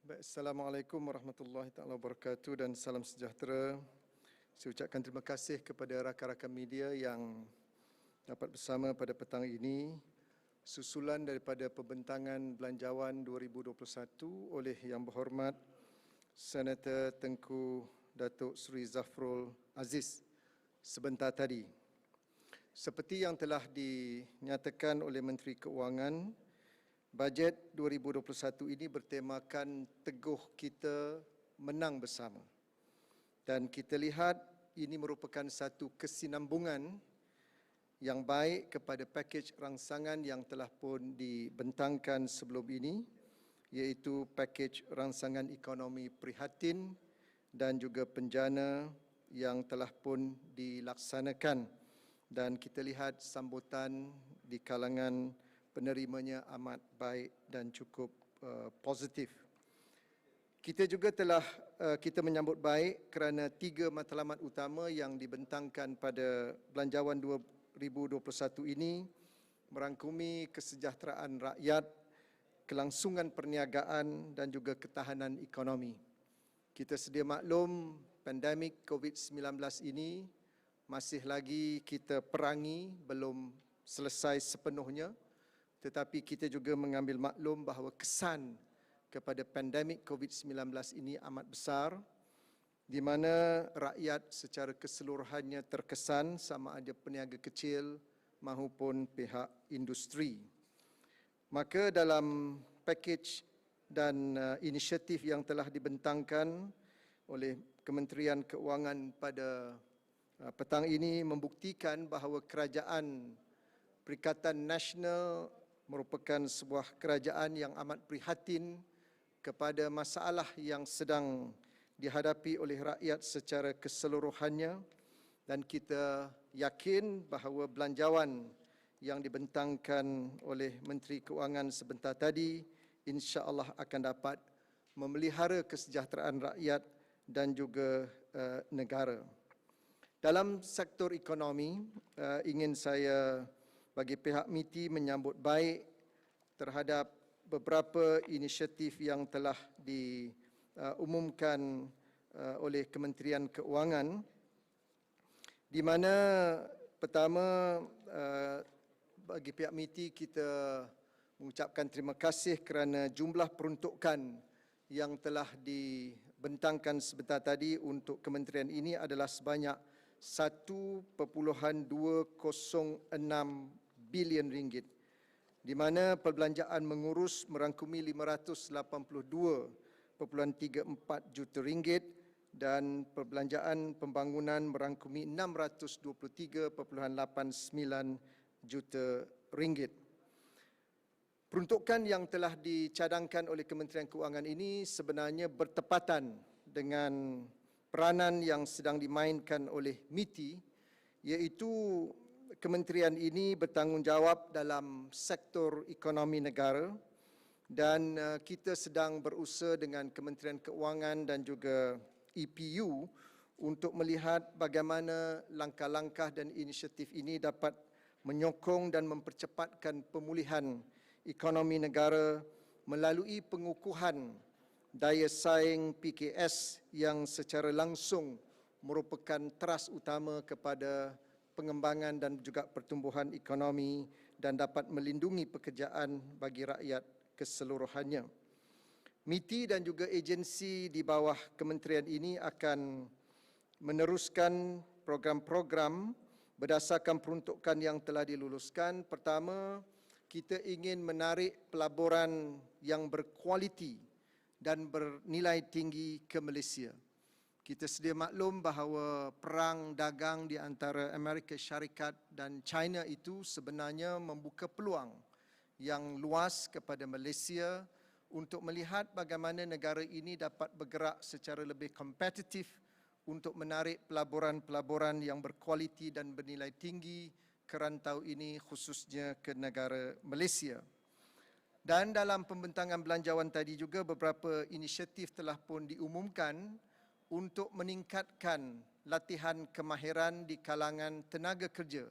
Baik, Assalamualaikum warahmatullahi taala wabarakatuh dan salam sejahtera. Saya ucapkan terima kasih kepada rakan-rakan media yang dapat bersama pada petang ini susulan daripada pembentangan Belanjawan 2021 oleh Yang Berhormat Senator Tengku Datuk Seri Zafrul Aziz sebentar tadi. Seperti yang telah dinyatakan oleh Menteri Keuangan, bajet 2021 ini bertemakan Teguh Kita Menang Bersama. Dan kita lihat ini merupakan satu kesinambungan yang baik kepada pakej rangsangan yang telah pun dibentangkan sebelum ini, iaitu pakej rangsangan ekonomi prihatin dan juga penjana yang telah pun dilaksanakan. Dan kita lihat sambutan di kalangan penerimanya amat baik dan cukup positif. Kita juga telah kita menyambut baik kerana 3 matlamat utama yang dibentangkan pada Belanjawan 2021 ini merangkumi kesejahteraan rakyat, kelangsungan perniagaan dan juga ketahanan ekonomi. Kita sedia maklum pandemik COVID-19 ini masih lagi kita perangi, belum selesai sepenuhnya. Tetapi kita juga mengambil maklum bahawa kesan kepada pandemik COVID-19 ini amat besar, di mana rakyat secara keseluruhannya terkesan, sama ada peniaga kecil maupun pihak industri. Maka dalam pakej dan inisiatif yang telah dibentangkan oleh Kementerian Keuangan pada petang ini membuktikan bahawa kerajaan Perikatan Nasional merupakan sebuah kerajaan yang amat prihatin kepada masalah yang sedang dihadapi oleh rakyat secara keseluruhannya, dan kita yakin bahawa belanjawan yang dibentangkan oleh Menteri Keuangan sebentar tadi insya-Allah akan dapat memelihara kesejahteraan rakyat dan juga negara. Dalam sektor ekonomi, ingin saya bagi pihak MITI menyambut baik terhadap beberapa inisiatif yang telah diumumkan oleh Kementerian Keuangan, di mana pertama bagi pihak MITI kita mengucapkan terima kasih kerana jumlah peruntukan yang telah dibentangkan sebentar tadi untuk kementerian ini adalah sebanyak 1.206 bilion ringgit, di mana perbelanjaan mengurus merangkumi 582.34 juta ringgit dan perbelanjaan pembangunan merangkumi 623.89 juta ringgit. Peruntukan yang telah dicadangkan oleh Kementerian Keuangan ini sebenarnya bertepatan dengan peranan yang sedang dimainkan oleh MITI, iaitu kementerian ini bertanggungjawab dalam sektor ekonomi negara, dan kita sedang berusaha dengan Kementerian Keuangan dan juga EPU untuk melihat bagaimana langkah-langkah dan inisiatif ini dapat menyokong dan mempercepatkan pemulihan ekonomi negara melalui pengukuhan daya saing PKS yang secara langsung merupakan teras utama kepada pengembangan dan juga pertumbuhan ekonomi dan dapat melindungi pekerjaan bagi rakyat keseluruhannya. MITI dan juga agensi di bawah kementerian ini akan meneruskan program-program berdasarkan peruntukan yang telah diluluskan. Pertama, kita ingin menarik pelaburan yang berkualiti dan bernilai tinggi ke Malaysia. Kita sedia maklum bahawa perang dagang di antara Amerika Syarikat dan China itu sebenarnya membuka peluang yang luas kepada Malaysia untuk melihat bagaimana negara ini dapat bergerak secara lebih kompetitif untuk menarik pelaburan-pelaburan yang berkualiti dan bernilai tinggi ke rantau ini, khususnya ke negara Malaysia. Dan dalam pembentangan belanjawan tadi juga beberapa inisiatif telah pun diumumkan untuk meningkatkan latihan kemahiran di kalangan tenaga kerja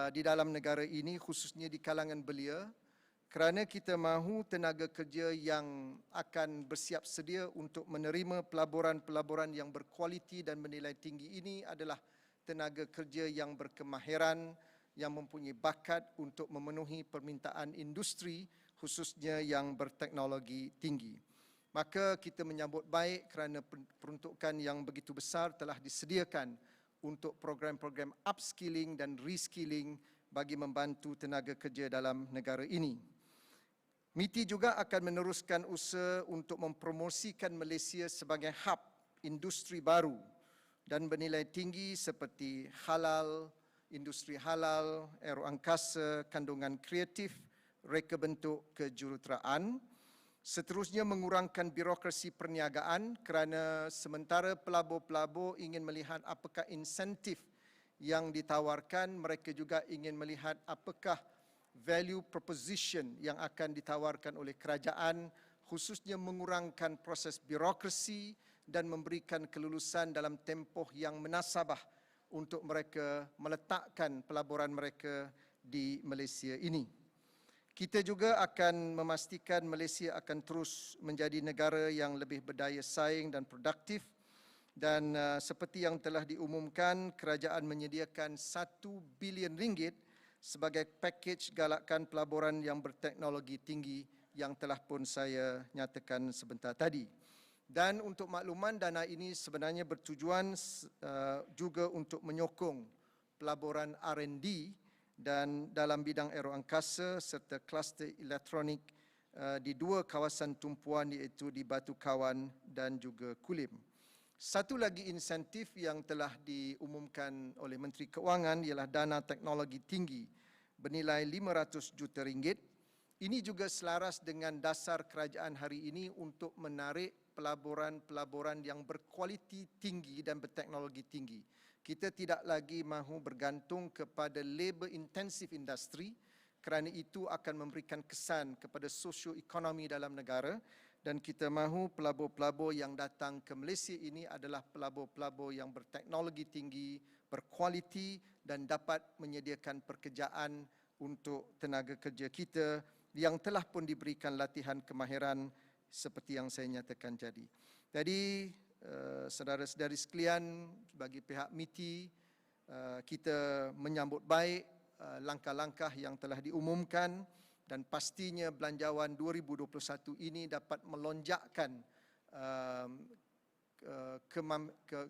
di dalam negara ini, khususnya di kalangan belia, kerana kita mahu tenaga kerja yang akan bersiap sedia untuk menerima pelaburan-pelaburan yang berkualiti dan bernilai tinggi ini adalah tenaga kerja yang berkemahiran, yang mempunyai bakat untuk memenuhi permintaan industri, khususnya yang berteknologi tinggi. Maka kita menyambut baik kerana peruntukan yang begitu besar telah disediakan untuk program-program upskilling dan reskilling bagi membantu tenaga kerja dalam negara ini. MITI juga akan meneruskan usaha untuk mempromosikan Malaysia sebagai hub industri baru dan bernilai tinggi seperti halal, industri halal, aeroangkasa, kandungan kreatif, reka bentuk kejuruteraan. Seterusnya mengurangkan birokrasi perniagaan kerana sementara pelabur-pelabur ingin melihat apakah insentif yang ditawarkan, mereka juga ingin melihat apakah value proposition yang akan ditawarkan oleh kerajaan, khususnya mengurangkan proses birokrasi dan memberikan kelulusan dalam tempoh yang menasabah untuk mereka meletakkan pelaburan mereka di Malaysia ini. Kita juga akan memastikan Malaysia akan terus menjadi negara yang lebih berdaya saing dan produktif, dan seperti yang telah diumumkan, kerajaan menyediakan RM1 bilion sebagai pakej galakan pelaburan yang berteknologi tinggi yang telah pun saya nyatakan sebentar tadi. Dan untuk makluman, dana ini sebenarnya bertujuan juga untuk menyokong pelaburan R&D dan dalam bidang aeroangkasa serta kluster elektronik di dua kawasan tumpuan, iaitu di Batu Kawan dan juga Kulim. Satu lagi insentif yang telah diumumkan oleh Menteri Keuangan ialah dana teknologi tinggi bernilai RM500 juta. Ini juga selaras dengan dasar kerajaan hari ini untuk menarik pelaburan-pelaburan yang berkualiti tinggi dan berteknologi tinggi. Kita tidak lagi mahu bergantung kepada labor intensive industry kerana itu akan memberikan kesan kepada sosioekonomi dalam negara, dan kita mahu pelabur-pelabur yang datang ke Malaysia ini adalah pelabur-pelabur yang berteknologi tinggi, berkualiti dan dapat menyediakan pekerjaan untuk tenaga kerja kita yang telah pun diberikan latihan kemahiran seperti yang saya nyatakan tadi. Jadi, saudara-saudari sekalian, bagi pihak MITI, kita menyambut baik langkah-langkah yang telah diumumkan dan pastinya belanjawan 2021 ini dapat melonjakkan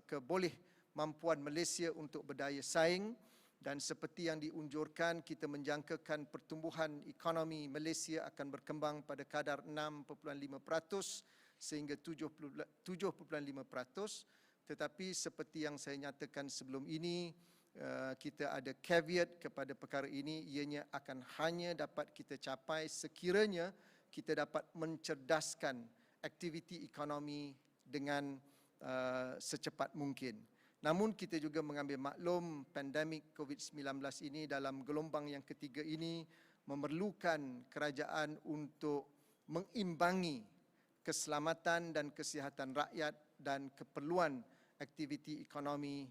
keboleh mampuan Malaysia untuk berdaya saing, dan seperti yang diunjurkan, kita menjangkakan pertumbuhan ekonomi Malaysia akan berkembang pada kadar 6.5% sehingga 7.5%, tetapi seperti yang saya nyatakan sebelum ini, kita ada caveat kepada perkara ini, ianya akan hanya dapat kita capai sekiranya kita dapat mencerdaskan aktiviti ekonomi dengan secepat mungkin. Namun kita juga mengambil maklum pandemik COVID-19 ini dalam gelombang yang ketiga ini memerlukan kerajaan untuk mengimbangi keselamatan dan kesihatan rakyat dan keperluan aktiviti ekonomi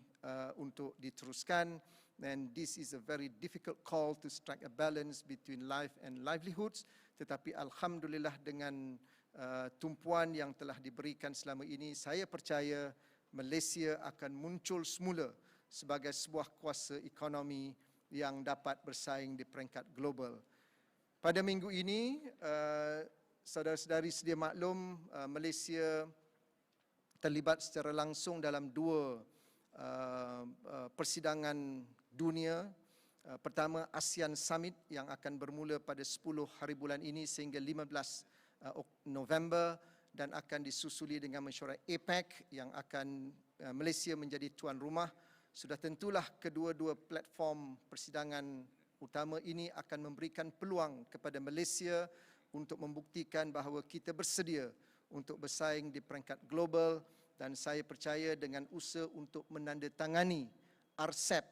untuk diteruskan. And this is a very difficult call to strike a balance between life and livelihoods. Tetapi alhamdulillah dengan tumpuan yang telah diberikan selama ini, saya percaya Malaysia akan muncul semula sebagai sebuah kuasa ekonomi yang dapat bersaing di peringkat global. Pada minggu ini, saudara-saudari sedia maklum, Malaysia terlibat secara langsung dalam dua persidangan dunia. Pertama, ASEAN Summit yang akan bermula pada 10 hari bulan ini sehingga 15 November, dan akan disusuli dengan mesyuarat APEC yang akan Malaysia menjadi tuan rumah. Sudah tentulah kedua-dua platform persidangan utama ini akan memberikan peluang kepada Malaysia untuk membuktikan bahawa kita bersedia untuk bersaing di peringkat global, dan saya percaya dengan usaha untuk menandatangani RCEP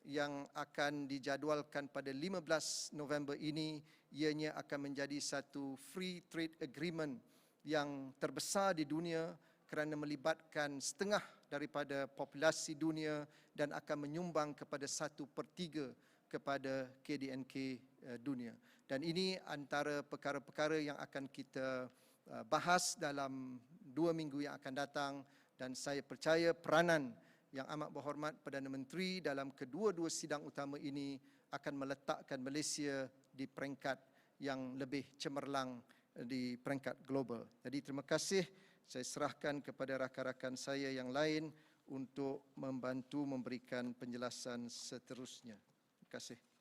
yang akan dijadualkan pada 15 November ini, ianya akan menjadi satu free trade agreement yang terbesar di dunia kerana melibatkan setengah daripada populasi dunia dan akan menyumbang kepada 1/3 kepada KDNK dunia. Dan ini antara perkara-perkara yang akan kita bahas dalam 2 minggu yang akan datang, dan saya percaya peranan yang amat berhormat Perdana Menteri dalam kedua-dua sidang utama ini akan meletakkan Malaysia di peringkat yang lebih cemerlang di peringkat global. Jadi terima kasih, saya serahkan kepada rakan-rakan saya yang lain untuk membantu memberikan penjelasan seterusnya. Terima kasih.